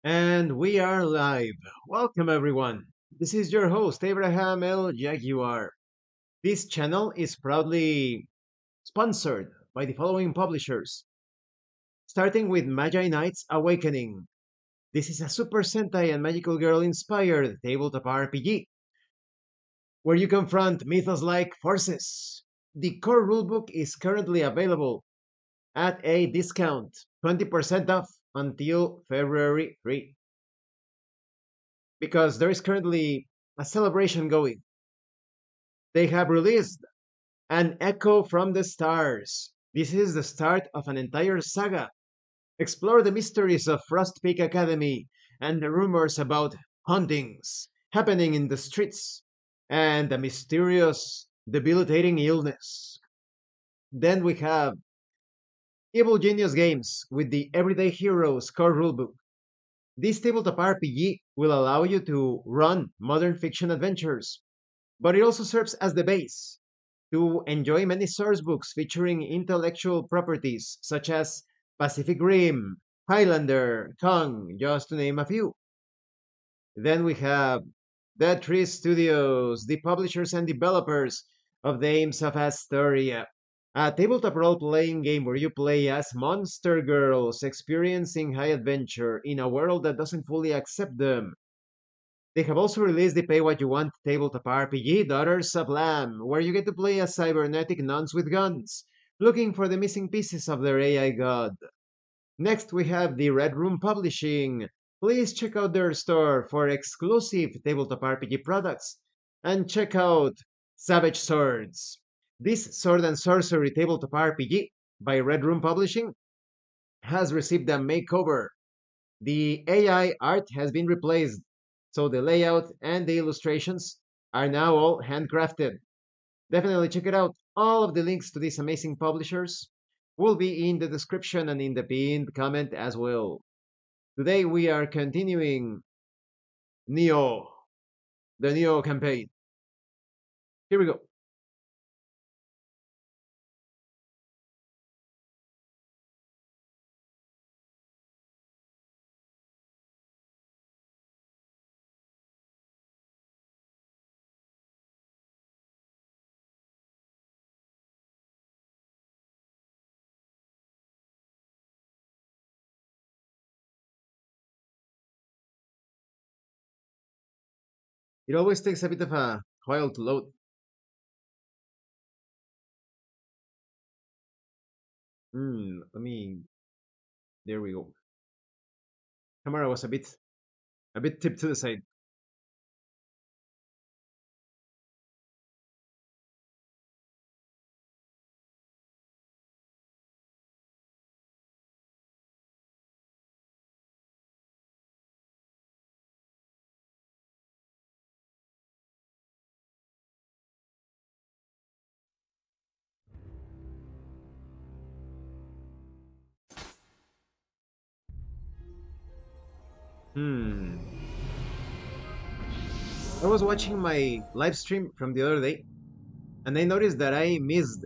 And we are live. Welcome, everyone. This is your host, Abraham L. Jaguar. This channel is proudly sponsored by the following publishers, starting with Magi Knights Awakening. This is a Super Sentai and Magical Girl inspired tabletop RPG where you confront mythos like forces. The core rulebook is currently available at a discount, 20% off until February 3, because there is currently a celebration going. They have released An Echo from the Stars. This is the start of an entire saga. Explore the mysteries of Frost Peak Academy and the rumors about hauntings happening in the streets and a mysterious, debilitating illness. Then we have Evil Genius Games with the Everyday Heroes core rulebook. This tabletop RPG will allow you to run modern fiction adventures, but it also serves as the base to enjoy many source books featuring intellectual properties such as Pacific Rim, Highlander, Kong, just to name a few. Then we have Dead Tree Studios, the publishers and developers of Dames of Asstoria, a tabletop role-playing game where you play as monster girls experiencing high adventure in a world that doesn't fully accept them. They have also released the Pay What You Want tabletop RPG, Daughters of Lamb, where you get to play as cybernetic nuns with guns, looking for the missing pieces of their AI god. Next, we have the Red Room Publishing. Please check out their store for exclusive tabletop RPG products, and check out Savage Swords. This sword and sorcery tabletop RPG by Red Room Publishing has received a makeover. The AI art has been replaced, so the layout and the illustrations are now all handcrafted. Definitely check it out. All of the links to these amazing publishers will be in the description and in the pinned comment as well. Today we are continuing Nioh, the Nioh campaign. Here we go. It always takes a bit of a while to load. Let me. There we go. Camera was a bit tipped to the side. Hmm. I was watching my live stream from the other day, and I noticed that I missed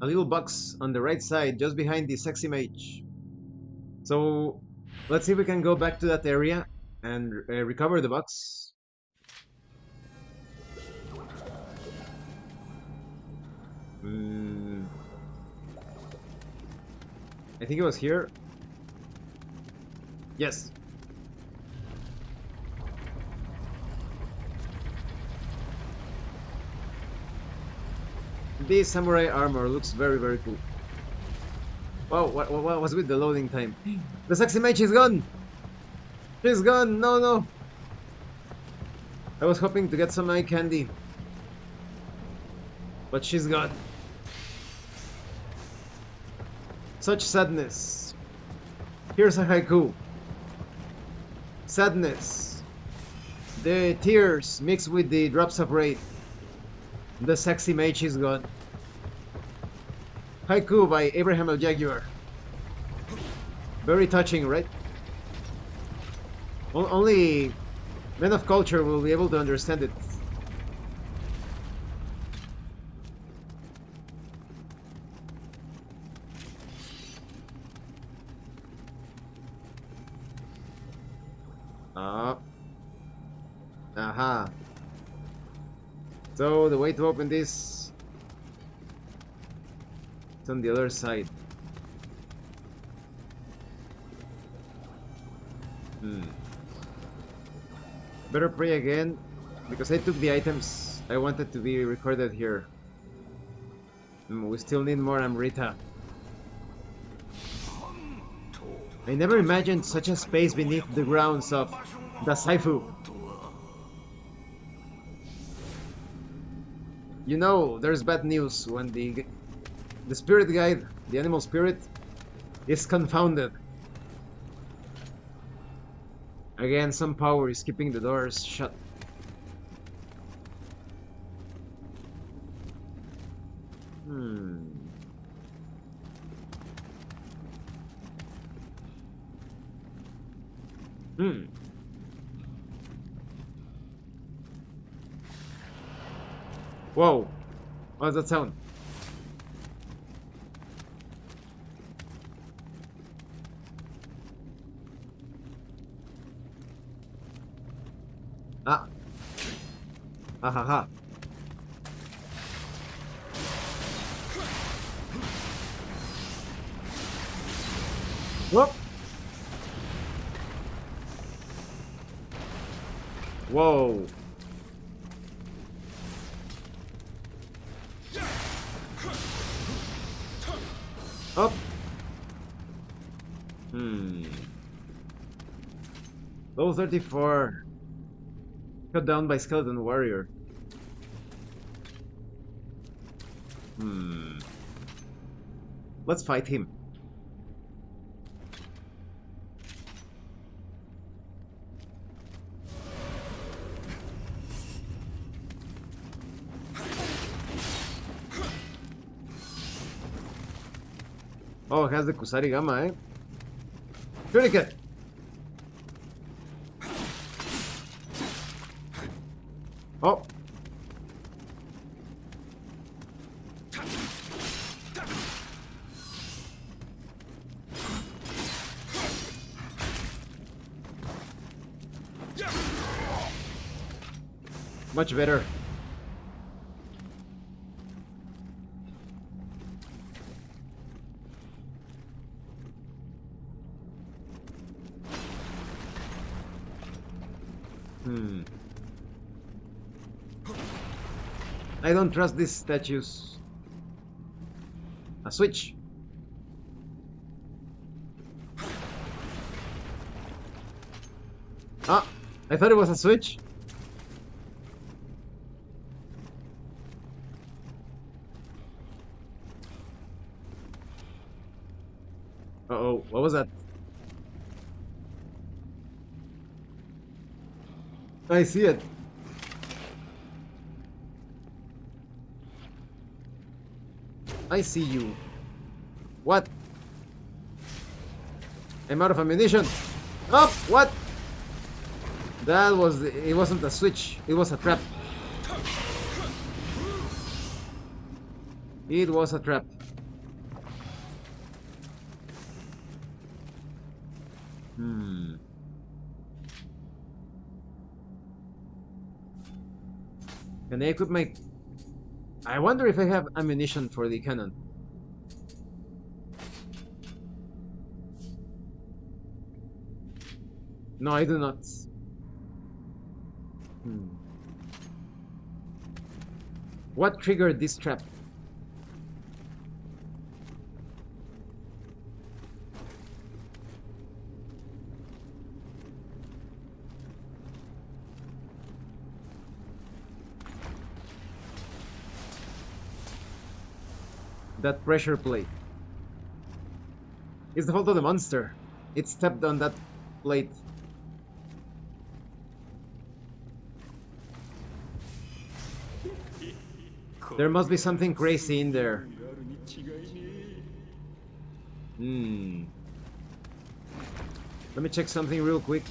a little box on the right side, just behind the sexy mage. So let's see if we can go back to that area and recover the box. Mm, I think it was here. Yes. This samurai armor looks very, very cool. Wow, what was with the loading time? The sexy mage is gone! She's gone! No, no! I was hoping to get some eye candy, but she's gone. Such sadness. Here's a haiku. Sadness. The tears mixed with the drops of rain. The sexy mage is gone. Haiku by Abraham L. Jaguar. Very touching, right? Only men of culture will be able to understand it. So the way to open this is on the other side. Better pray again, because I took the items I wanted to be recorded here. We still need more Amrita. I never imagined such a space beneath the grounds of the Saifu. You know, there's bad news when the spirit guide, the animal spirit, is confounded. Again, some power is keeping the doors shut. Whoa! What's that sound? Ah! Ha ha ha! Whoop! Whoa! Up! Level 34. Cut down by skeleton warrior. Let's fight him. Oh, it has the Kusari Gamma, eh? Tourniquet! Oh! Much better. I don't trust these statues. A switch. Ah, I thought it was a switch. Uh-oh, what was that? I see it. I see you. What? I'm out of ammunition. Oh, what? That was... It wasn't a switch. It was a trap. It was a trap. Can I equip my... I wonder if I have ammunition for the cannon. No, I do not. What triggered this trap? That pressure plate. It's the fault of the monster. It stepped on that plate. There must be something crazy in there. Let me check something real quick.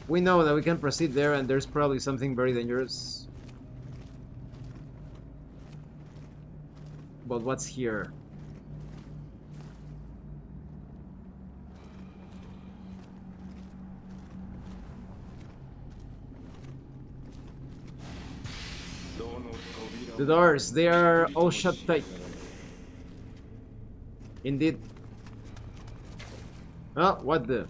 We know that we can proceed there, and there's probably something very dangerous. But what's here? The doors, they are all shut tight. Indeed. Oh, what the?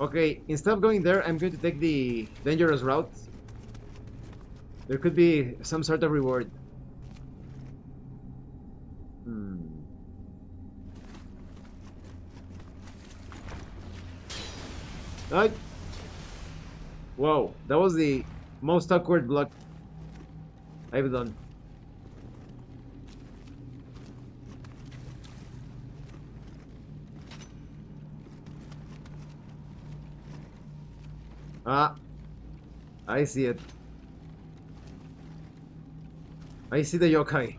Okay, instead of going there, I'm going to take the dangerous route. There could be some sort of reward. Right. Whoa, that was the most awkward block I've done. Ah, I see it. I see the yokai.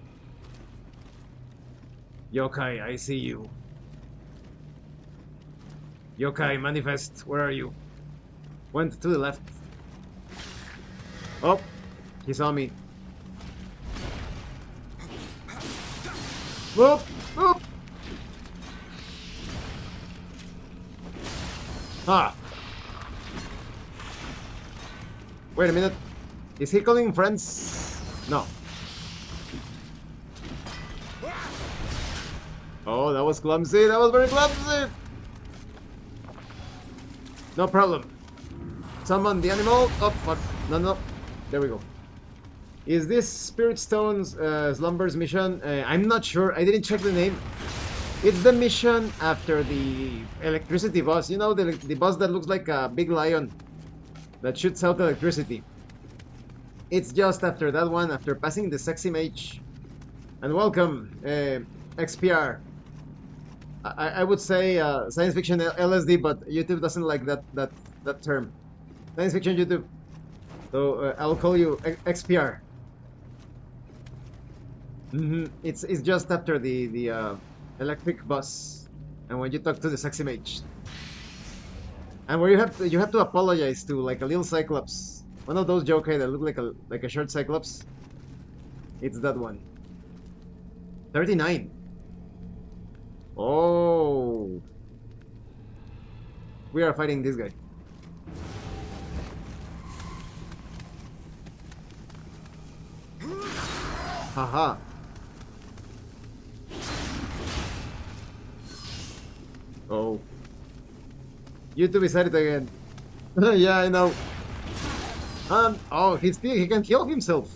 Yokai, I see you. Yokai, manifest, where are you? Went to the left. Oh, he saw me. Whoop, whoop. Ah. Wait a minute. Is he calling friends? No. Oh, that was clumsy. That was very clumsy. No problem. Summon the animal. Oh, fuck. No, no. There we go. Is this Spirit Stone's Slumber's mission? I'm not sure. I didn't check the name. It's the mission after the electricity boss. You know, the boss that looks like a big lion that shoots out electricity. It's just after that one, after passing the sexy mage. And welcome, XPR. I would say science fiction LSD, but YouTube doesn't like that term. Science fiction YouTube. So I'll call you XPR. It's just after the electric bus, and when you talk to the sexy mage, and where you have to apologize to like a little cyclops, one of those yokai that look like a short cyclops. It's that one. 39. Oh, we are fighting this guy. Haha. Oh. YouTube is at it again. Yeah, I know. Oh, he can heal himself.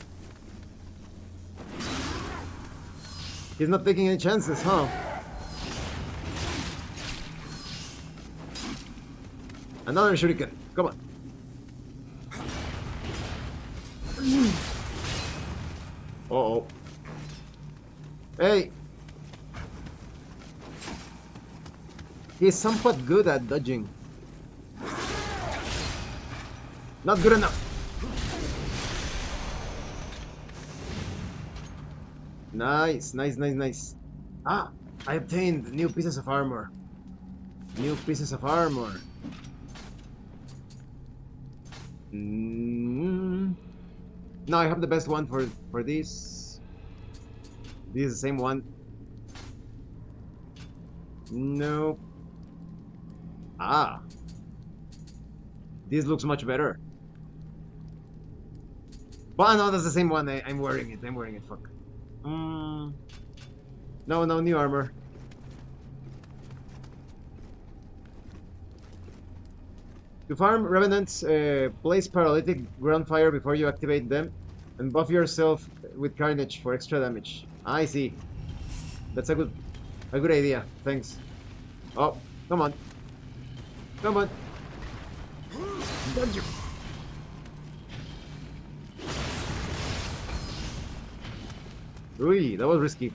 He's not taking any chances, huh? Another shuriken. Come on. Uh-oh. Hey. He's somewhat good at dodging. Not good enough. Nice, nice, nice, nice. Ah, I obtained new pieces of armor. New pieces of armor. Now I have the best one for this. This is the same one. No. Ah. This looks much better. But no, that's the same one. I'm wearing it. I'm wearing it. Fuck. No, no, new armor. To farm revenants, place paralytic ground fire before you activate them, and buff yourself with carnage for extra damage. I see. That's a good idea. Thanks. Oh, come on. Come on. Dodge you. Ooh, that was risky.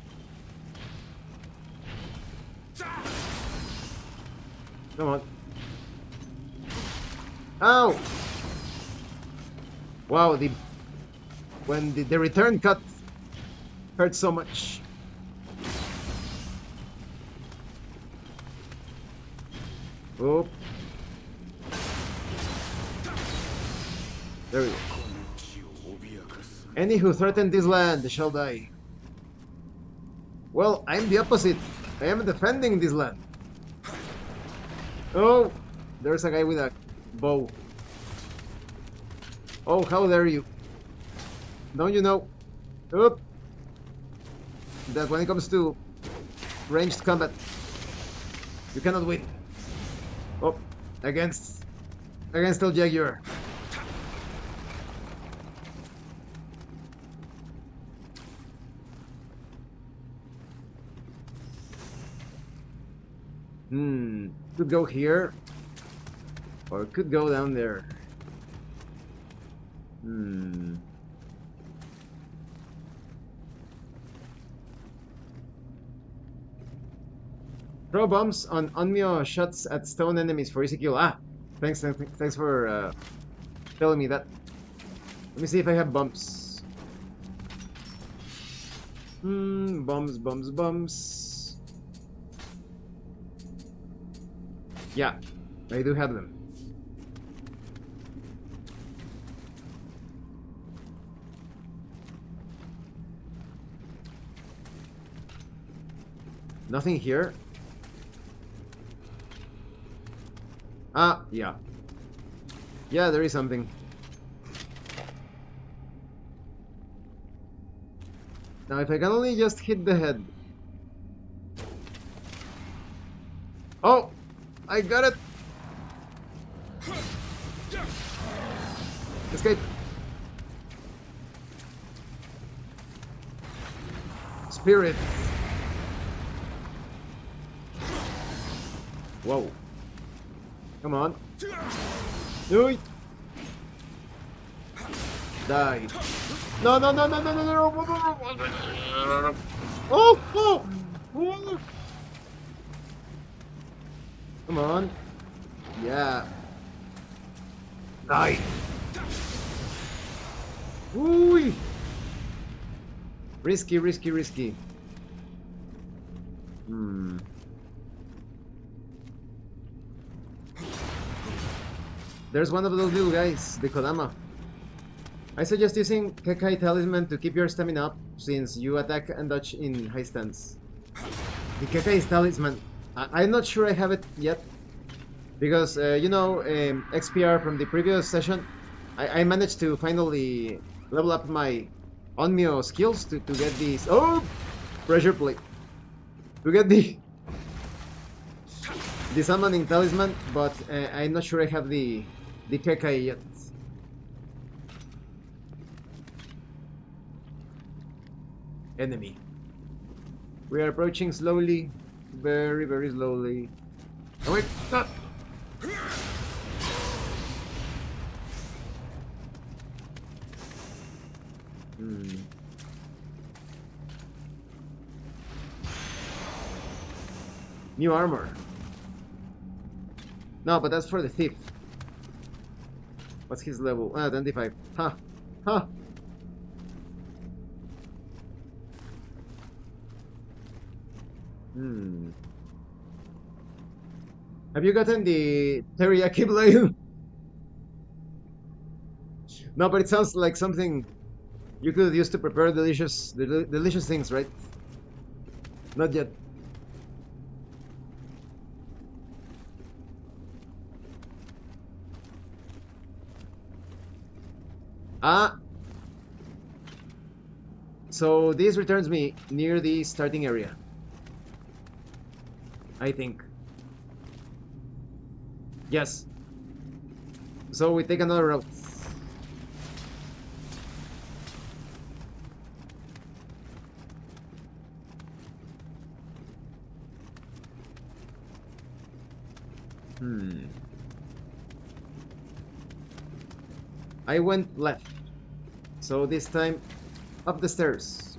Come on. Ow! Wow, when the return cut hurt so much. Oh. There we go. Any who threaten this land shall die. Well, I'm the opposite. I am defending this land. Oh, there's a guy with a bow. Oh, how dare you! Don't you know? Oop! That when it comes to ranged combat, you cannot win. Oh, against the Jaguar. Could go here, or could go down there. Throw bombs on Nioh shots at stone enemies for easy kill. Ah, thanks for telling me that. Let me see if I have bumps. Bumps. Yeah, I do have them. Nothing here. Ah, yeah. Yeah, there is something. Now, if I can only just hit the head. Oh! I got it! Escape! Spirit! Whoa. Come on. Do it! Die. No, no, no, no, no, no, no! Oh! Oh! Oh! Come on. Yeah. Die. Ooh. Risky, risky, risky. There's one of those little guys, the Kodama. I suggest using Kekai Talisman to keep your stamina up, since you attack and dodge in high stance. The Kekai's Talisman. I'm not sure I have it yet, because, you know, XPR from the previous session, I managed to finally level up my Onmyo skills to get these... Oh! Pressure plate. To get the summoning talisman, but I'm not sure I have the Kekai yet. Enemy. We are approaching slowly. Very, very slowly. Oh wait! Stop! New armor. No, but that's for the thief. What's his level? 25. Ha! Ha! Have you gotten the teriyaki blade? No, but it sounds like something you could use to prepare delicious things, right? Not yet. Ah! So this returns me near the starting area, I think. Yes. So we take another route. I went left. So this time, up the stairs.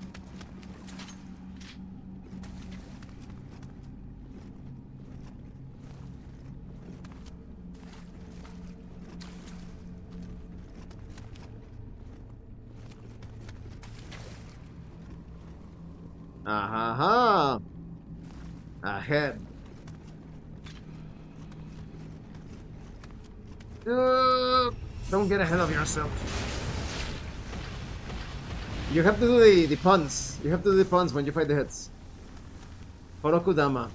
Aha! Ahead. Don't get ahead of yourself. You have to do the puns. You have to do the puns when you fight the heads. Horokudama.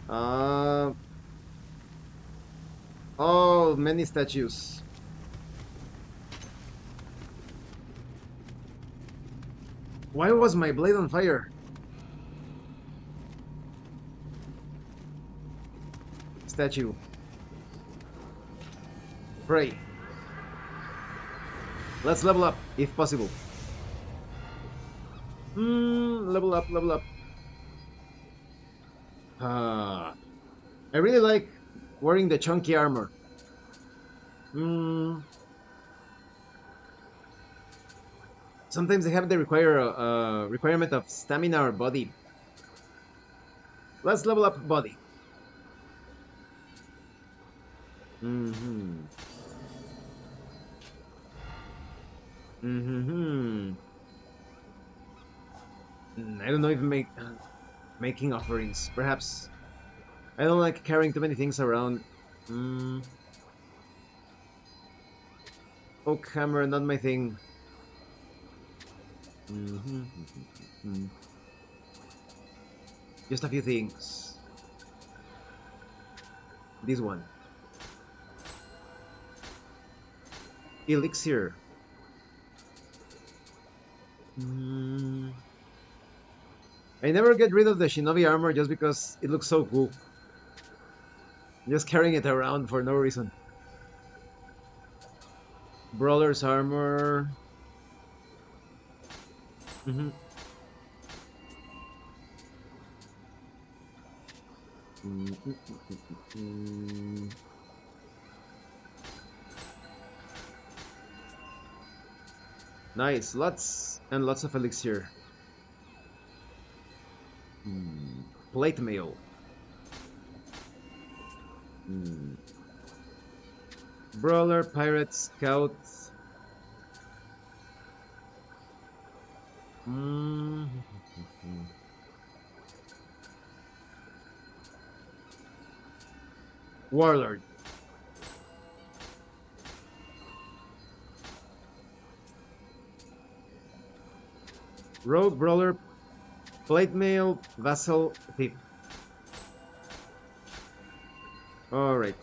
Uh, oh, many statues. Why was my blade on fire? Statue. Pray. Let's level up, if possible. Level up, level up. I really like wearing the chunky armor. Sometimes they have the requirement of stamina or body. Let's level up body. I don't know if making offerings. Perhaps. I don't like carrying too many things around. Oak hammer, not my thing. Just a few things. This one. Elixir. I never get rid of the shinobi armor just because it looks so cool. Just carrying it around for no reason. Brawler's armor. Nice, lots and lots of elixir. Plate mail. Brawler, pirate, scout. Warlord. Rogue, brawler, plate mail, vassal, thief. Alright.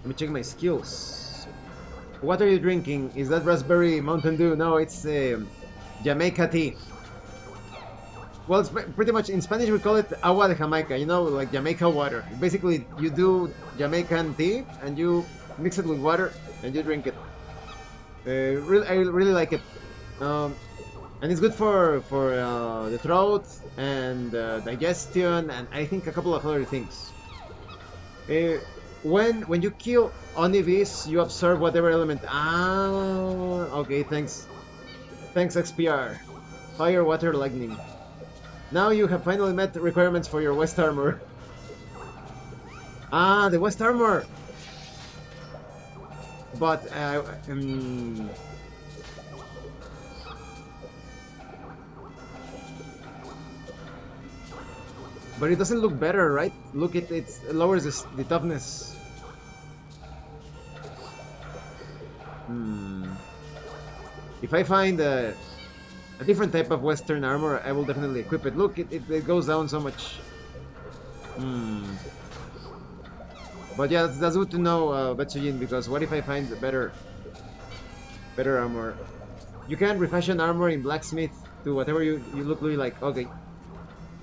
Let me check my skills. What are you drinking? Is that raspberry Mountain Dew? No, it's Jamaica tea. Well, it's pretty much in Spanish we call it agua de Jamaica, you know, like Jamaica water. Basically, you do Jamaican tea and you mix it with water and you drink it. I really like it, and it's good for the throat and digestion, and I think a couple of other things. When you kill Onivis, you absorb whatever element. Okay, thanks XPR. Fire, water, lightning. Now you have finally met the requirements for your West armor. The West armor. But but it doesn't look better, right? Look, it lowers the toughness. If I find a different type of Western armor, I will definitely equip it. Look, it goes down so much. But yeah, that's good to know, Betsujin, because what if I find better armor? You can refashion armor in blacksmith to whatever you look really like. Okay.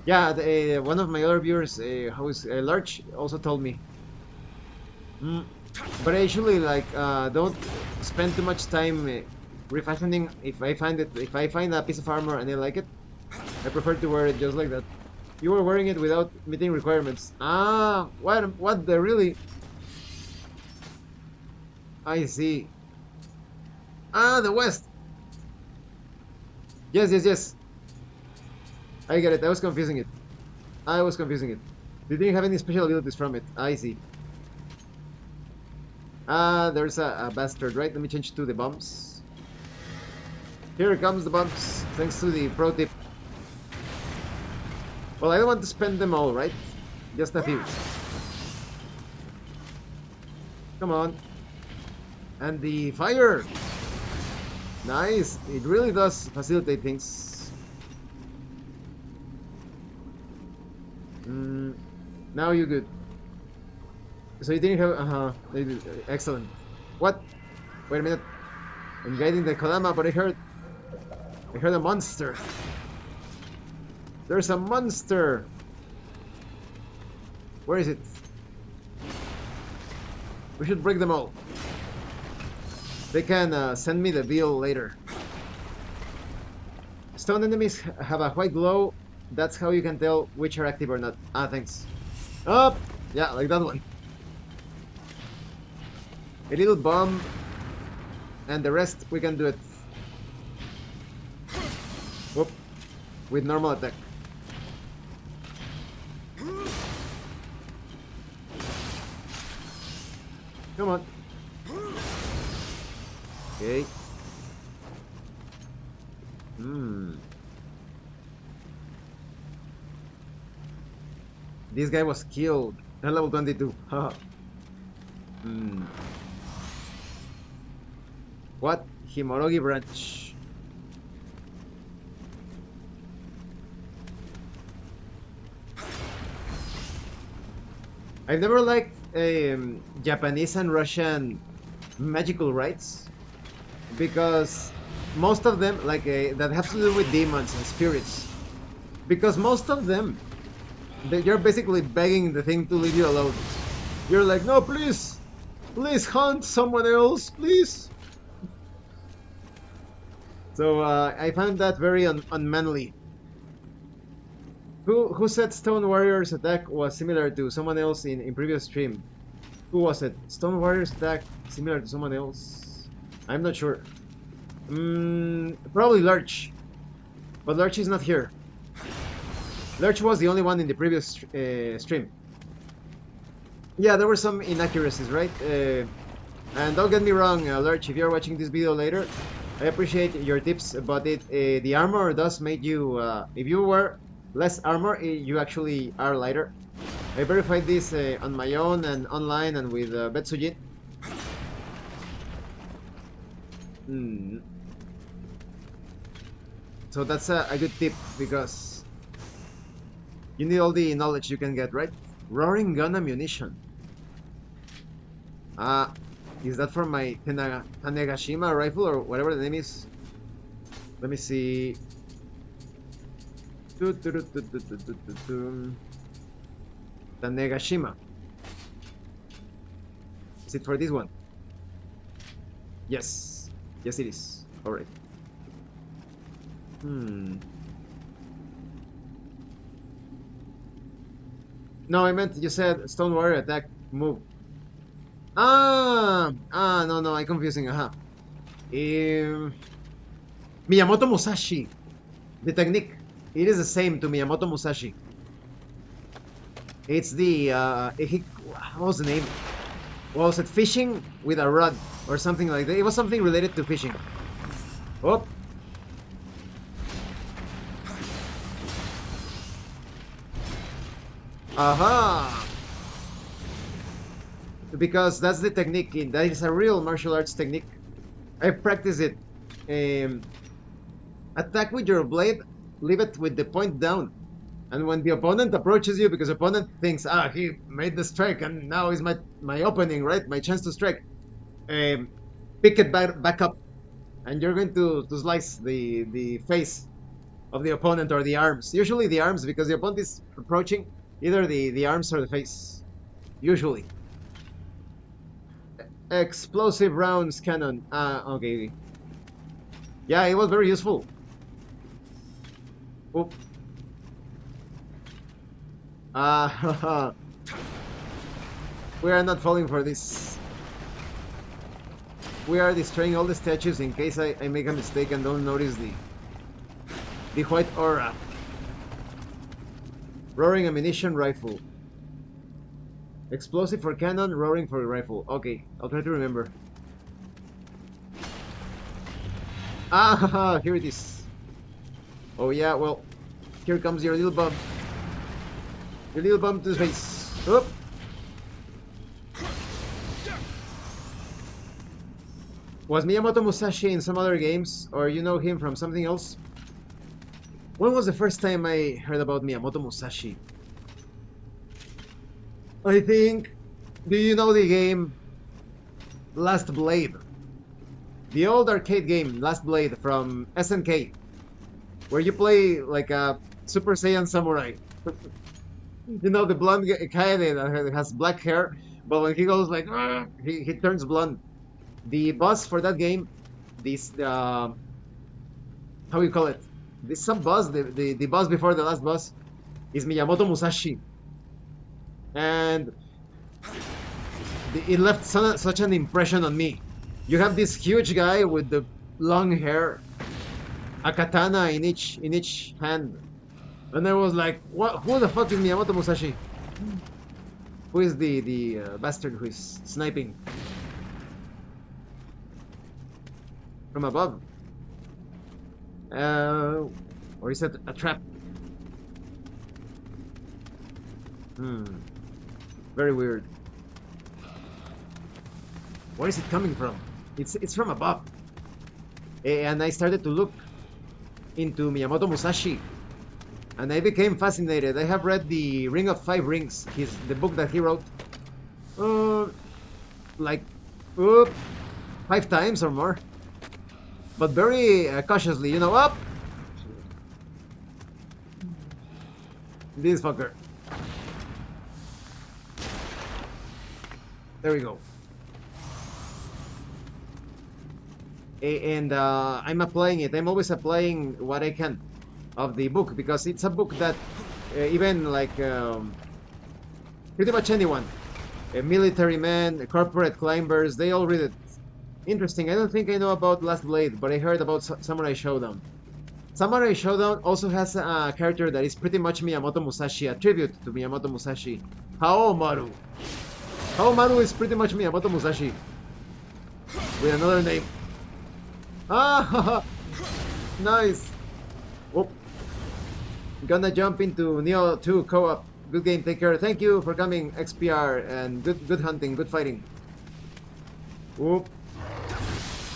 Yeah, one of my other viewers, who's Larch, also told me. But I usually don't spend too much time refashioning. If I find a piece of armor and I like it, I prefer to wear it just like that. You were wearing it without meeting requirements. What the really? I see. The West. Yes. I get it. I was confusing it. They didn't have any special abilities from it. I see. There's a bastard, right? Let me change to the bombs. Here comes the bombs, thanks to the pro tip. Well, I don't want to spend them all, right? Just a few. Come on. And the fire! Nice! It really does facilitate things. Mm, now you're good. So you didn't have... excellent. What? Wait a minute. I'm guiding the Kodama, but I heard a monster. There's a monster. Where is it? We should break them all. They can send me the bill later. Stone enemies have a white glow. That's how you can tell which are active or not. Ah, thanks. Up! Yeah, like that one. A little bomb. And the rest, we can do it. Whoop. With normal attack. Come on. Okay. This guy was killed at level 22. Haha. What? Himorogi branch. I've never liked Japanese and Russian magical rites because most of them, like that have to do with demons and spirits, because most of them, you're basically begging the thing to leave you alone. You're like, no, please, please hunt someone else, please. So I found that very unmanly. Who said Stone Warrior's attack was similar to someone else in previous stream? Who was it? Stone Warrior's attack similar to someone else? I'm not sure. Probably Lurch. But Lurch is not here. Lurch was the only one in the previous stream. Yeah, there were some inaccuracies, right? And don't get me wrong, Lurch, if you're watching this video later, I appreciate your tips, but the armor does make you, if you wear less armor, you actually are lighter. I verified this on my own and online and with Betsujin. So that's a good tip, because you need all the knowledge you can get, right? Roaring gun ammunition. Is that for my Tanegashima rifle or whatever the name is? Let me see. Tanegashima. Is it for this one? Yes. Yes, it is. Alright. No, I meant you said Stone Warrior attack move. No, I'm confusing. Miyamoto Musashi. The technique. It is the same to Miyamoto Musashi. It's the, what was the name? What was it? Fishing with a rod or something like that. It was something related to fishing. Oh. Aha! Because that's the technique. That is a real martial arts technique. I've practiced it. Attack with your blade, leave it with the point down. And when the opponent approaches you, because opponent thinks, he made the strike and now is my opening, right? My chance to strike. Pick it back up. And you're going to slice the face of the opponent or the arms. Usually the arms, because the opponent is approaching either the arms or the face. Usually. Explosive rounds cannon. Okay. Yeah, it was very useful. Oop. We are not falling for this. We are destroying all the statues in case I make a mistake and don't notice the white aura. Roaring ammunition rifle. Explosive for cannon, roaring for rifle. Okay, I'll try to remember. Here it is. Oh yeah, well, here comes your little bump. Your little bump to the face. Oop. Was Miyamoto Musashi in some other games, or you know him from something else? When was the first time I heard about Miyamoto Musashi? I think. Do you know the game Last Blade? The old arcade game Last Blade from SNK, where you play like a Super Saiyan samurai. You know, the blonde guy that has black hair, but when he goes like, "Argh," he turns blonde. The boss for that game, this how you call it? This sub boss, the boss before the last boss, is Miyamoto Musashi, and it left such an impression on me. You have this huge guy with the long hair, a katana in each hand, and I was like, "What? Who the fuck is Miyamoto Musashi? Who is the bastard who is sniping from above? Or is it a trap? Very weird. Where is it coming from? It's from above." And I started to look into Miyamoto Musashi, and I became fascinated. I have read the Ring of Five Rings, the book that he wrote, like 5 times or more, but very cautiously, you know. Up, this fucker. There we go. And I'm applying it. I'm always applying what I can of the book, because it's a book that even like pretty much anyone, military men, corporate climbers, they all read it. Interesting. I don't think I know about Last Blade, but I heard about Samurai Showdown. Samurai Showdown also has a character that is pretty much Miyamoto Musashi, a tribute to Miyamoto Musashi. Haomaru. Haomaru is pretty much Miyamoto Musashi with another name. Ah, nice. Oh, gonna jump into Nioh 2 co-op. Good game, take care. Thank you for coming, XPR, and good hunting, good fighting. Whoop.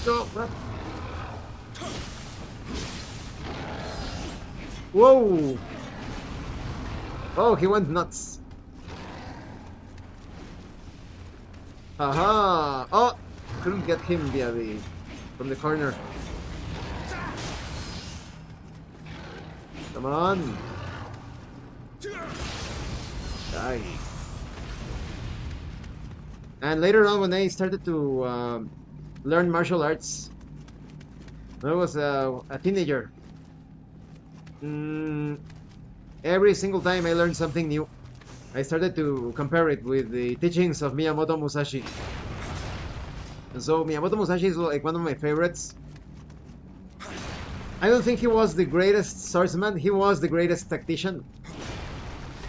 Oh, what? Whoa! Oh, he went nuts. Aha! Oh, couldn't get him via from the corner. Come on. Die. And later on, when I started to learn martial arts, when I was a teenager, every single time I learned something new, I started to compare it with the teachings of Miyamoto Musashi. And so Miyamoto Musashi is like one of my favorites. I don't think he was the greatest swordsman, he was the greatest tactician.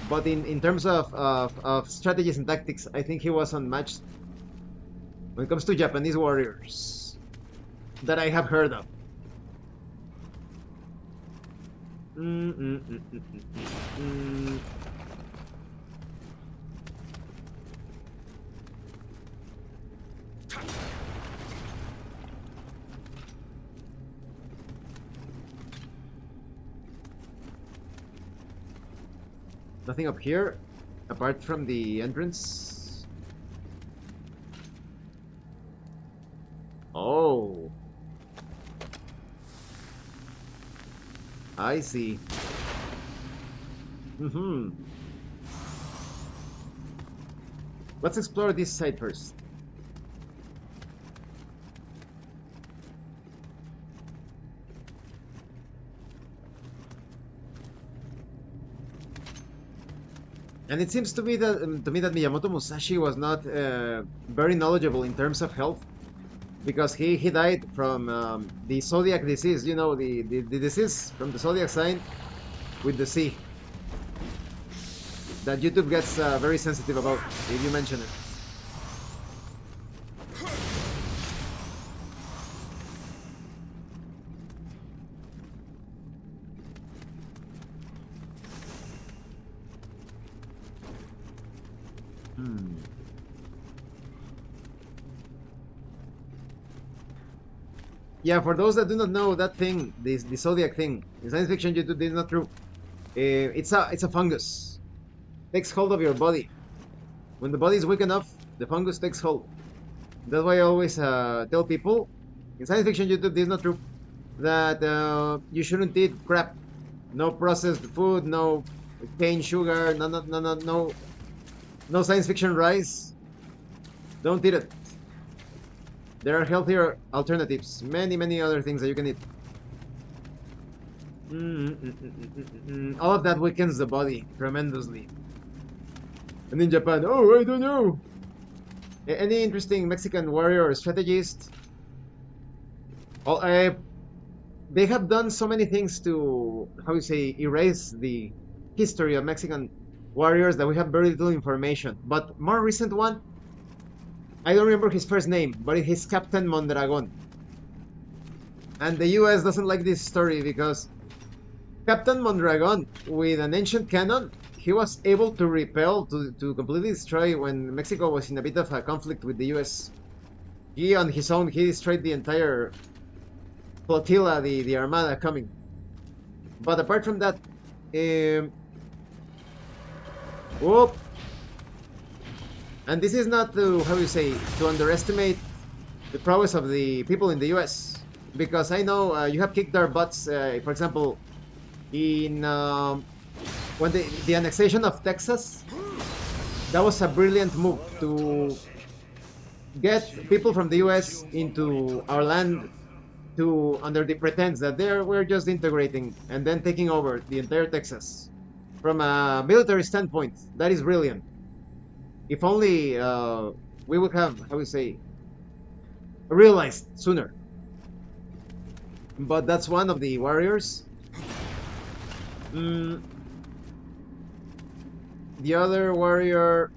But in terms of strategies and tactics, I think he was unmatched when it comes to Japanese warriors that I have heard of. Nothing up here, apart from the entrance. Oh. I see. Let's explore this side first. And it seems to me that Miyamoto Musashi was not very knowledgeable in terms of health, because he died from the zodiac disease. You know, the disease from the zodiac sign with the C that YouTube gets very sensitive about if you mention it. Yeah, for those that do not know, that thing, the zodiac thing, in science fiction YouTube, is not true. It's a fungus. Takes hold of your body. When the body is weak enough, the fungus takes hold. That's why I always tell people, in science fiction YouTube, this is not true, that you shouldn't eat crap. No processed food, no cane sugar, no science fiction rice. Don't eat it. There are healthier alternatives. Many other things that you can eat. All of that weakens the body tremendously. And in Japan, oh, I don't know. Any interesting Mexican warrior or strategist? Oh, they have done so many things to, how you say, erase the history of Mexican warriors that we have very little information. But more recent one, I don't remember his first name, but he's Captain Mondragon. And the US doesn't like this story because Captain Mondragon, with an ancient cannon, he was able to repel, to completely destroy when Mexico was in a bit of a conflict with the US. He, on his own, he destroyed the entire flotilla, the armada coming. But apart from that, whoop. And this is not to, how you say, to underestimate the prowess of the people in the US. Because I know you have kicked our butts, for example, in when the annexation of Texas, that was a brilliant move to get people from the US into our land under the pretense that we're just integrating and then taking over the entire Texas. From a military standpoint, that is brilliant. If only we would have, how we say, realized sooner. But that's one of the warriors. The other warrior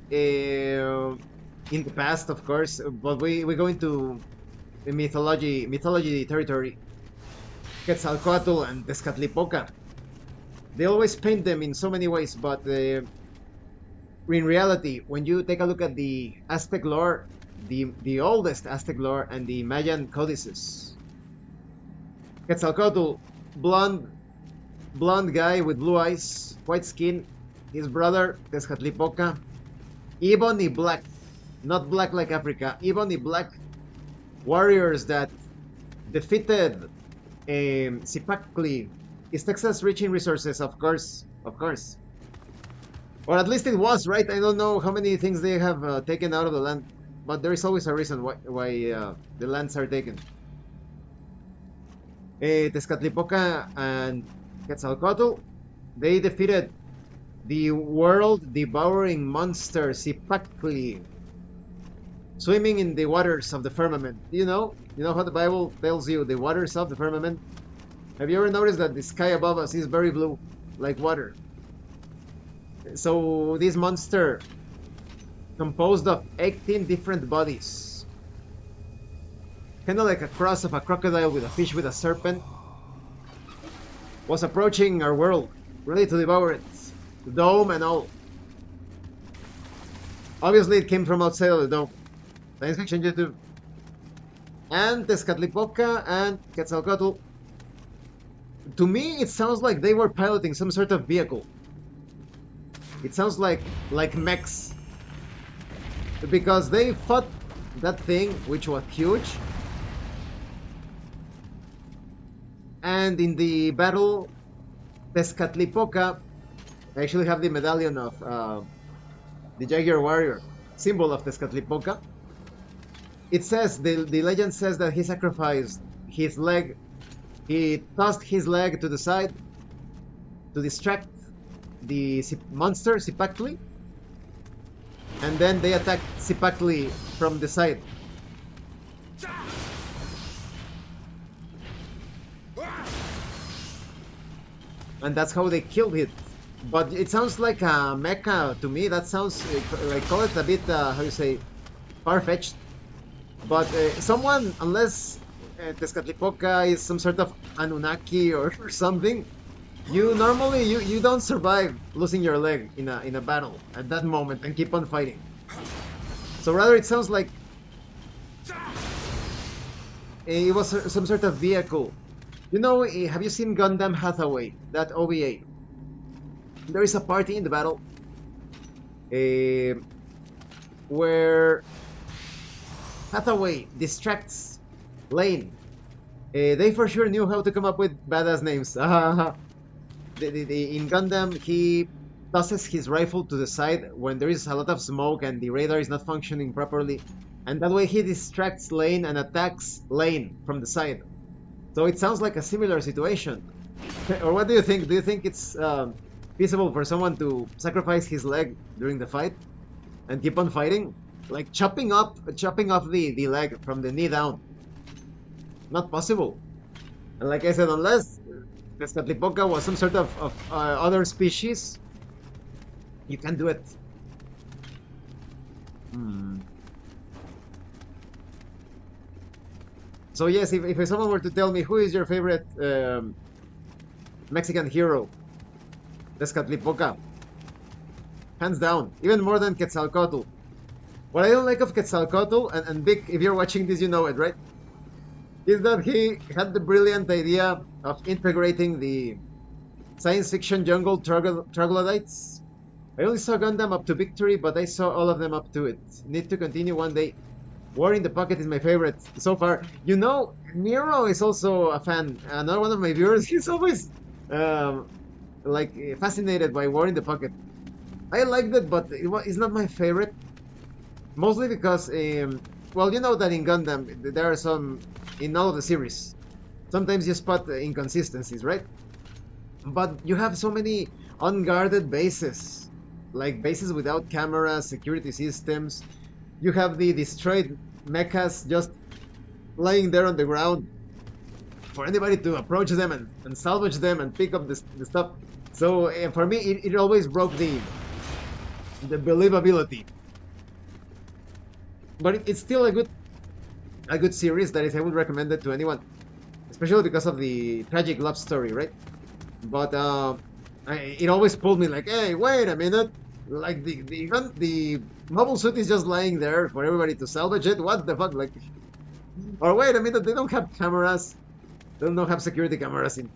in the past, of course, but we go into mythology territory. Quetzalcoatl and Tezcatlipoca. They always paint them in so many ways, but in reality, when you take a look at the Aztec lore, the oldest Aztec lore and the Mayan codices, Quetzalcoatl, blonde guy with blue eyes, white skin. His brother, Tezcatlipoca, ebony black, not black like Africa, ebony black warriors that defeated Zipacli. Is Texas rich in resources? Of course. Or at least it was, right? I don't know how many things they have taken out of the land, but there is always a reason why the lands are taken. Tezcatlipoca and Quetzalcoatl, they defeated the world-devouring monster Zipacli, swimming in the waters of the firmament. You know how the Bible tells you the waters of the firmament? Have you ever noticed that the sky above us is very blue, like water? So this monster, composed of 18 different bodies, kind of like a cross of a crocodile with a fish with a serpent, was approaching our world, ready to devour it, the dome and all. Obviously it came from outside of the dome. Science fiction YouTube. And Tezcatlipoca and Quetzalcoatl, to me it sounds like they were piloting some sort of vehicle. It sounds like mechs, because they fought that thing, which was huge. And in the battle, Tezcatlipoca, I actually have the medallion of the Jaguar warrior, symbol of Tezcatlipoca. It says, the legend says that he sacrificed his leg. He tossed his leg to the side to distract the monster, Zipacli. And then they attacked Zipacli from the side. And that's how they killed it. But it sounds like a mecha to me. That sounds, I call it a bit, how you say, far-fetched. But someone, unless Tezcatlipoca is some sort of Anunnaki or something, you normally you don't survive losing your leg in a battle at that moment and keep on fighting. So rather it sounds like it was some sort of vehicle. You know, have you seen Gundam Hathaway, that OVA? There is a party in the battle where Hathaway distracts Lane. They for sure knew how to come up with badass names. In Gundam, he tosses his rifle to the side when there is a lot of smoke and the radar is not functioning properly, and that way he distracts Lane and attacks Lane from the side. So it sounds like a similar situation. Or what do you think? Do you think it's feasible for someone to sacrifice his leg during the fight and keep on fighting? Like chopping off the leg from the knee down. Not possible. And like I said, unless Tezcatlipoca was some sort of other species, you can't do it. So yes, if someone were to tell me who is your favorite Mexican hero, Tezcatlipoca, hands down, even more than Quetzalcoatl. What I don't like of Quetzalcoatl, and Vic, if you're watching this, you know it, right? Is that he had the brilliant idea of integrating the science fiction jungle troglodytes. I only saw Gundam up to Victory, but I saw all of them up to it. Need to continue one day. War in the Pocket is my favorite so far. You know, Nero is also a fan. Another one of my viewers, he's always fascinated by War in the Pocket. I liked it, but it's not my favorite. Mostly because, well, you know that in Gundam, there are some, in all of the series, sometimes you spot inconsistencies, right? But you have so many unguarded bases, like bases without cameras, security systems. You have the destroyed mechas just lying there on the ground for anybody to approach them and salvage them and pick up the stuff. So for me, it always broke the believability. But it's still a good series. That is, I would recommend it to anyone, especially because of the tragic love story, right? But it always pulled me like, hey, wait a minute, like the mobile suit is just lying there for everybody to salvage it. What the fuck, like? Or wait a minute, they don't have cameras. They don't have security cameras in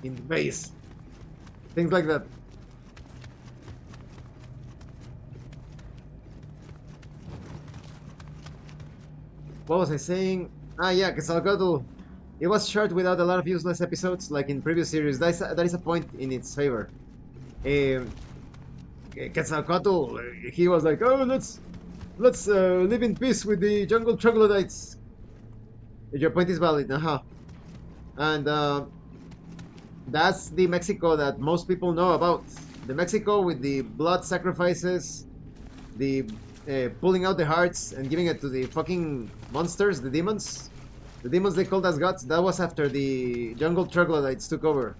the base. Things like that. What was I saying? Ah, yeah, Quetzalcoatl. It was short without a lot of useless episodes, like in previous series. That is a point in its favor. Quetzalcoatl, he was like, oh, let's live in peace with the jungle troglodytes. Your point is valid, And that's the Mexico that most people know about. The Mexico with the blood sacrifices, the pulling out the hearts and giving it to the fucking monsters, the demons. The demons they called as gods. That was after the jungle troglodytes took over.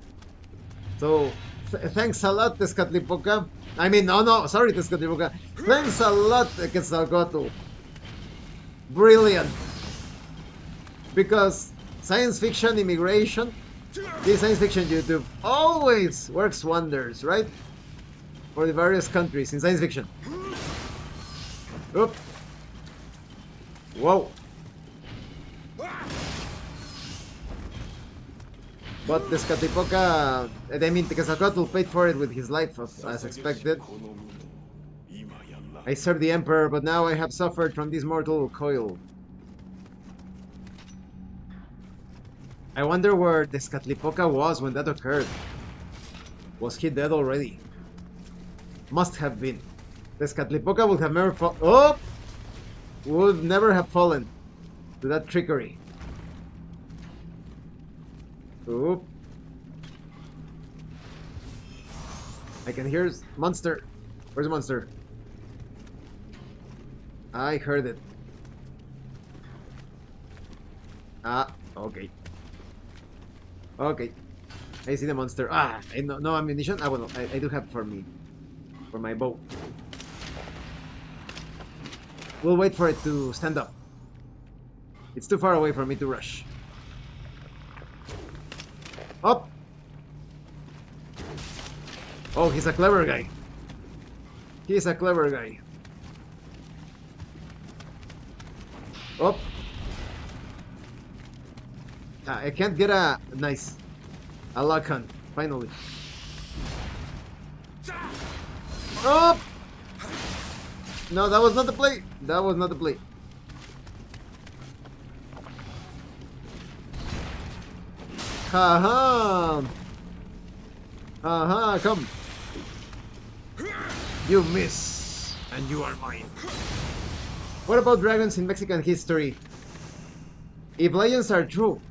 So, thanks a lot, Tezcatlipoca. I mean, no, sorry, Tezcatlipoca. Thanks a lot, Quetzalcoatl. Brilliant. Because science fiction immigration, this science fiction YouTube always works wonders, right? For the various countries in science fiction. Oop. Whoa. But Tezcatlipoca, I mean, Quetzalcoatl paid for it with his life, as expected. I served the Emperor, but now I have suffered from this mortal coil. I wonder where Tezcatlipoca was when that occurred. Was he dead already? Must have been. Tezcatlipoca would have never would never have fallen to that trickery. Oop. I can hear monster. Where's the monster? I heard it. Ah, okay. Okay. I see the monster. Ah, no ammunition. Ah, well, I do have for me. For my bow. We'll wait for it to stand up. It's too far away for me to rush. Up! Oh, he's a clever guy. He's a clever guy. Up! I can't get a nice lock hunt, finally. Up! No, that was not the play. That was not the play. Haha. Haha, come. You miss, and you are mine. What about dragons in Mexican history? If legends are true,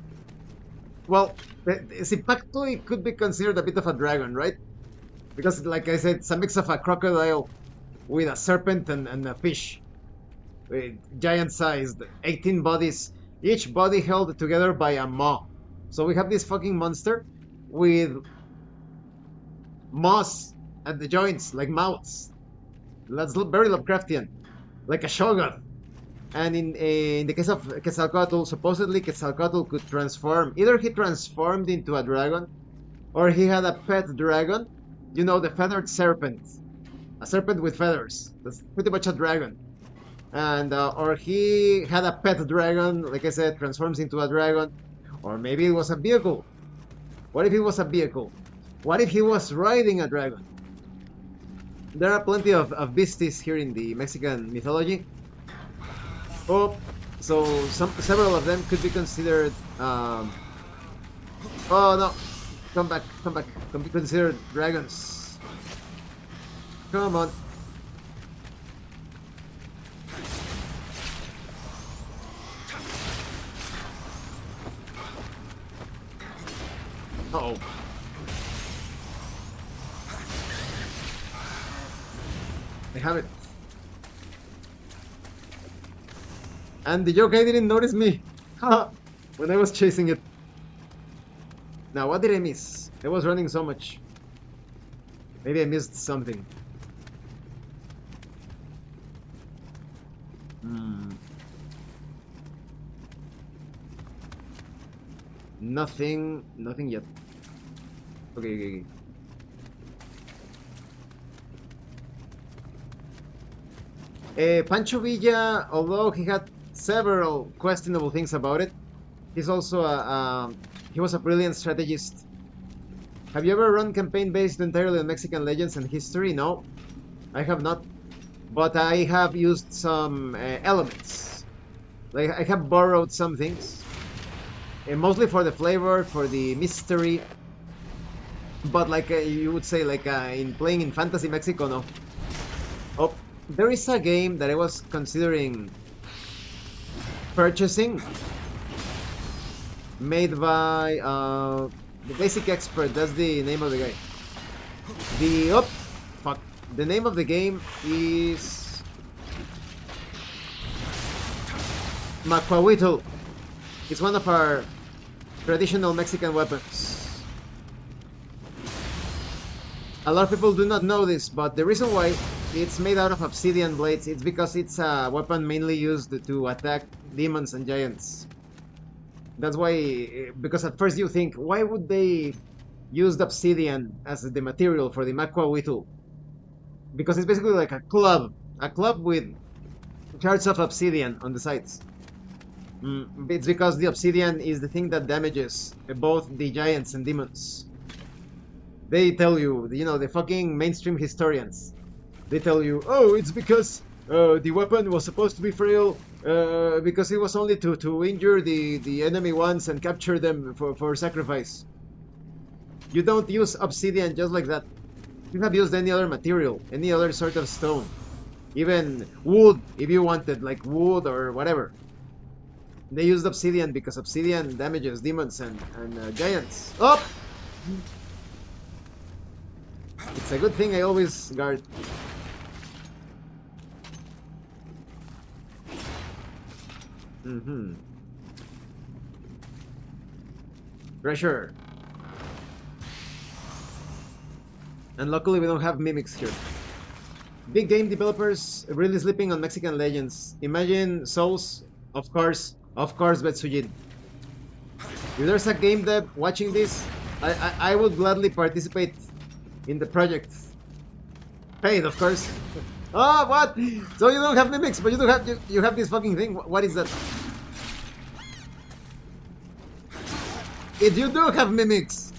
well, Zipacto it could be considered a bit of a dragon, right? Because, like I said, it's a mix of a crocodile with a serpent and a fish. With giant-sized, 18 bodies, each body held together by a maw. So we have this fucking monster with maws at the joints, like mouths. That's very Lovecraftian, like a shogun. And in the case of Quetzalcoatl, supposedly Quetzalcoatl could transform. Either he transformed into a dragon, or he had a pet dragon. You know, the feathered serpent. A serpent with feathers. That's pretty much a dragon. And or he had a pet dragon, like I said, transforms into a dragon. Or maybe it was a vehicle. What if it was a vehicle? What if he was riding a dragon? There are plenty of beasties here in the Mexican mythology. Oh, so several of them could be considered. Oh no! Come back! Come back! Can be considered dragons. Come on! Uh oh! I have it. And the yokai didn't notice me when I was chasing it. Now, what did I miss? I was running so much. Maybe I missed something. Nothing yet. Okay. Pancho Villa, although he had several questionable things about it, he's also he was a brilliant strategist. Have you ever run campaign based entirely on Mexican legends and history? No, I have not, but I have used some elements. Like I have borrowed some things, mostly for the flavor, for the mystery. But like you would say, like in playing in Fantasy Mexico, no. Oh, there is a game that I was considering purchasing, made by the Basic Expert. That's the name of the guy. The name of the game is Macuahuitl. It's one of our traditional Mexican weapons. A lot of people do not know this, but the reason why it's made out of obsidian blades, it's because it's a weapon mainly used to attack demons and giants. That's why, because at first you think, why would they use the obsidian as the material for the Macuahuitl? Because it's basically like a club with shards of obsidian on the sides. It's because the obsidian is the thing that damages both the giants and demons. They tell you, you know, the fucking mainstream historians. They tell you, oh, it's because the weapon was supposed to be frail, because it was only to injure the enemy once and capture them for sacrifice. You don't use obsidian just like that. You have used any other material, any other sort of stone. Even wood, if you wanted, like wood or whatever. They used obsidian because obsidian damages demons and giants. Oh! It's a good thing I always guard. Treasure. And luckily we don't have mimics here. Big game developers really sleeping on Mexican legends. Imagine Souls, of course, Betsujin. If there's a game dev watching this, I would gladly participate in the project. Paid, of course. Oh, what? So you don't have mimics, but you have this fucking thing. What is that? If you do have mimics.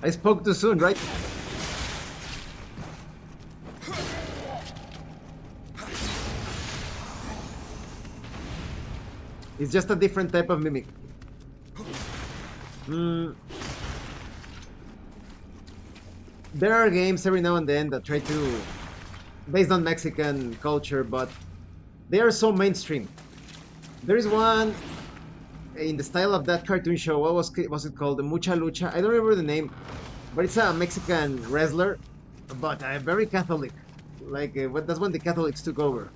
I spoke too soon, right? It's just a different type of mimic. There are games every now and then that try to, based on Mexican culture, but they are so mainstream. There is one in the style of that cartoon show. What was it called? The Mucha Lucha. I don't remember the name, but it's a Mexican wrestler, but very Catholic. Like that's when the Catholics took over.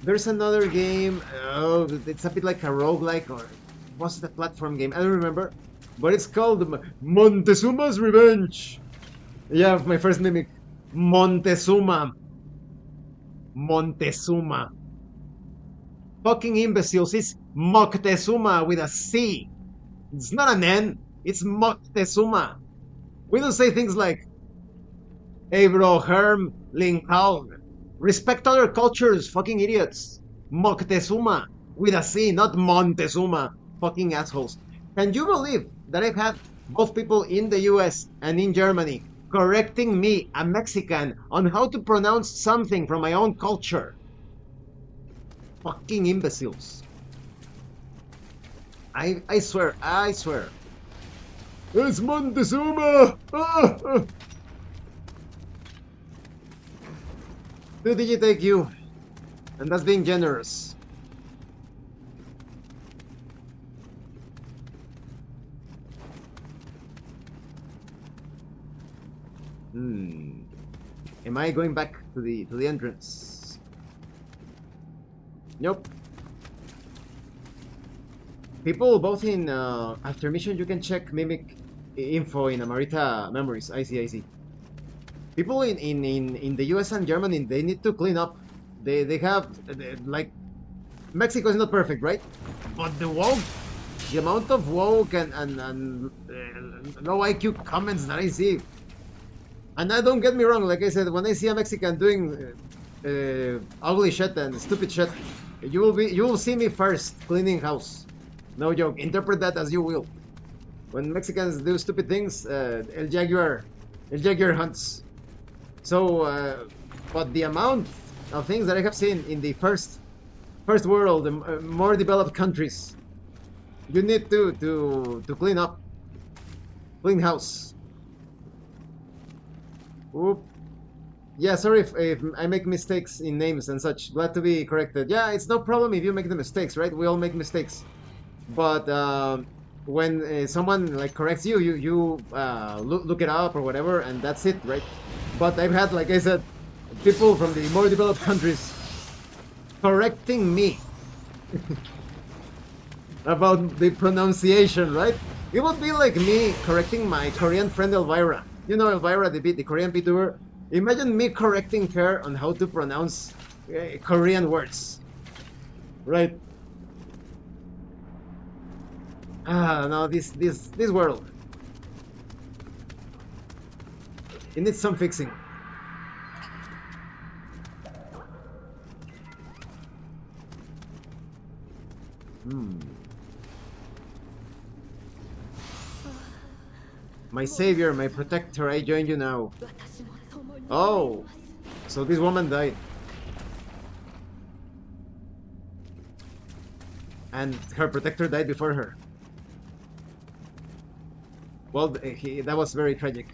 There's another game. Oh, it's a bit like a roguelike, or was it a platform game? I don't remember, but it's called Montezuma's Revenge. Yeah, my first mimic, Montezuma. Montezuma. Fucking imbeciles, it's Moctezuma with a C. It's not an N, it's Moctezuma. We don't say things like Abraham Lincoln. Respect other cultures, fucking idiots. Moctezuma with a C, not Montezuma. Fucking assholes. Can you believe that I've had both people in the US and in Germany correcting me, a Mexican, on how to pronounce something from my own culture? Fucking imbeciles. I swear. It's Montezuma! Ah! 2-digit IQ. And that's being generous. Am I going back to the entrance? Nope. People both in after mission you can check mimic info in Amarita memories. I see. People in the US and Germany, they need to clean up. They have like Mexico is not perfect, right? But the woke, the amount of woke and low IQ comments that I see. And don't get me wrong, like I said, when I see a Mexican doing ugly shit and stupid shit, you will see me first cleaning house. No joke. Interpret that as you will. When Mexicans do stupid things, El Jaguar hunts. So, but the amount of things that I have seen in the first world, the more developed countries, you need to clean up, clean house. Oop. Yeah, sorry if I make mistakes in names and such. Glad to be corrected. Yeah, it's no problem if you make the mistakes, right? We all make mistakes. But when someone like corrects you, you look it up or whatever, and that's it, right? But I've had, like I said, people from the more developed countries correcting me about the pronunciation, right? It would be like me correcting my Korean friend Elvira. You know Elvira, the Korean VTuber? Imagine me correcting her on how to pronounce Korean words. Right? No, this world. It needs some fixing. My savior, my protector, I join you now. Oh, so this woman died. And her protector died before her. Well, that was very tragic.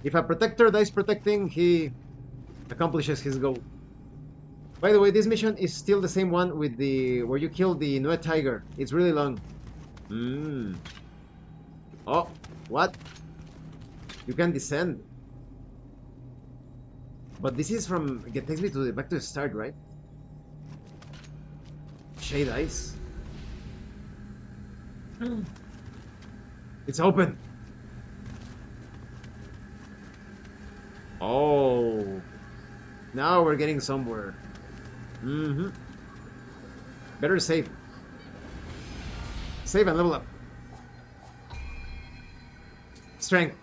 If a protector dies protecting, he accomplishes his goal. By the way, this mission is still the same one with where you kill the Nioh tiger. It's really long. Oh, what? You can descend. But this is from... It takes me to back to the start, right? Shade ice. It's open. Oh. Now we're getting somewhere. Better save. Save and level up. Strength.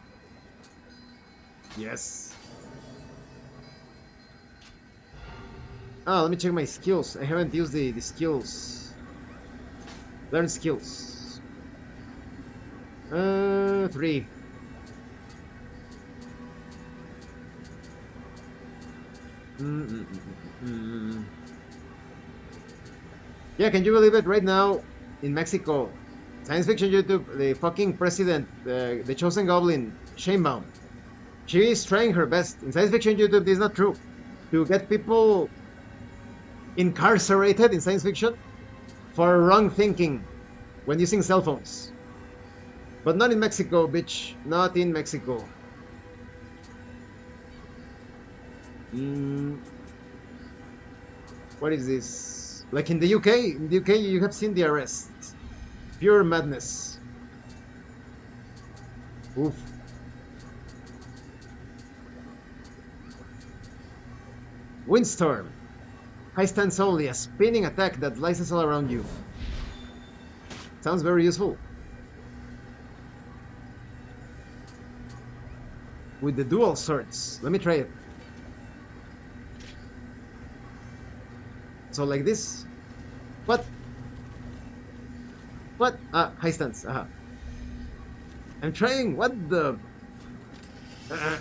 Yes. Oh, let me check my skills. I haven't used the skills. Learn skills. 3. Mm, mm, mm, mm. Yeah, can you believe it? Right now in Mexico, science fiction YouTube, the fucking president, the chosen goblin, Shanebaum, she is trying her best. In science fiction YouTube, this is not true. To get people incarcerated in science fiction for wrong thinking when using cell phones. But not in Mexico, bitch. Not in Mexico. Mm, what is this? Like in the UK? In the UK, you have seen the arrest. Pure madness. Oof. Windstorm. High stance only, a spinning attack that slices all around you. Sounds very useful. With the dual swords. Let me try it. So like this. What? What? Ah, high stance. Aha. I'm trying. What the?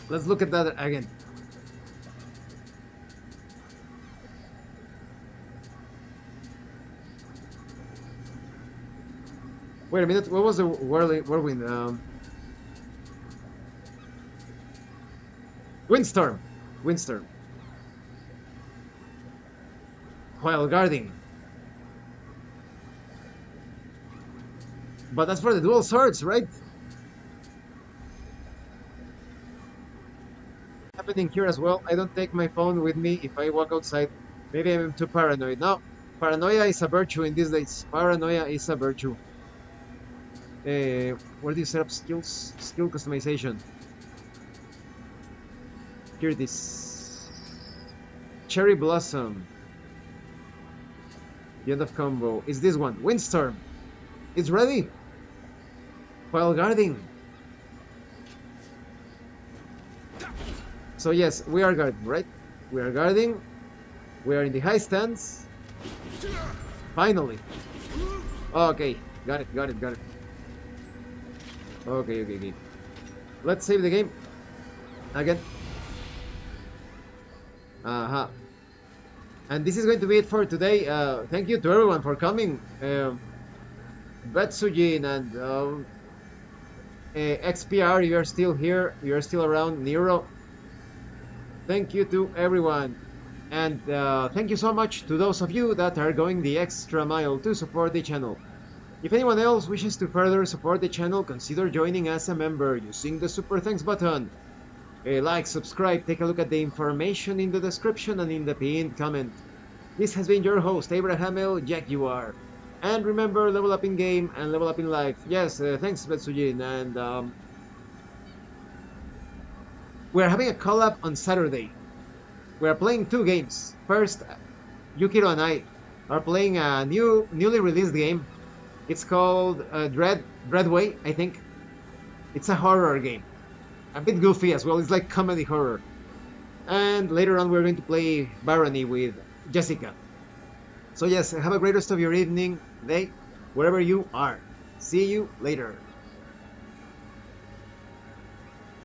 Let's look at that again. Wait a minute. What was the whirlwind? Windstorm. Windstorm. While guarding. But that's for the dual swords, right? Happening here as well. I don't take my phone with me if I walk outside. Maybe I'm too paranoid. No, paranoia is a virtue in these days. Paranoia is a virtue. Where do you set up skills? Skill customization. Here it is. Cherry Blossom. The end of combo is this one. Windstorm. It's ready. While guarding. So yes, we are guarding, right? We are guarding. We are in the high stance. Finally. Okay, got it. Okay. Let's save the game. Again. And this is going to be it for today. Thank you to everyone for coming. Betsujin and XPR, you are still here. You are still around. Nioh. Thank you to everyone. And thank you so much to those of you that are going the extra mile to support the channel. If anyone else wishes to further support the channel, consider joining as a member using the Super Thanks button. Like, subscribe, take a look at the information in the description and in the pinned comment. This has been your host, Abraham L. Jaguar. And remember, level up in game and level up in life. Yes, thanks Betsujin. And we're having a collab on Saturday. We're playing 2 games. First, Yukiro and I are playing a newly released game. It's called Dreadway, I think. It's a horror game. A bit goofy as well. It's like comedy horror. And later on we're going to play Barony with Jessica. So yes, have a great rest of your evening, day, wherever you are. See you later.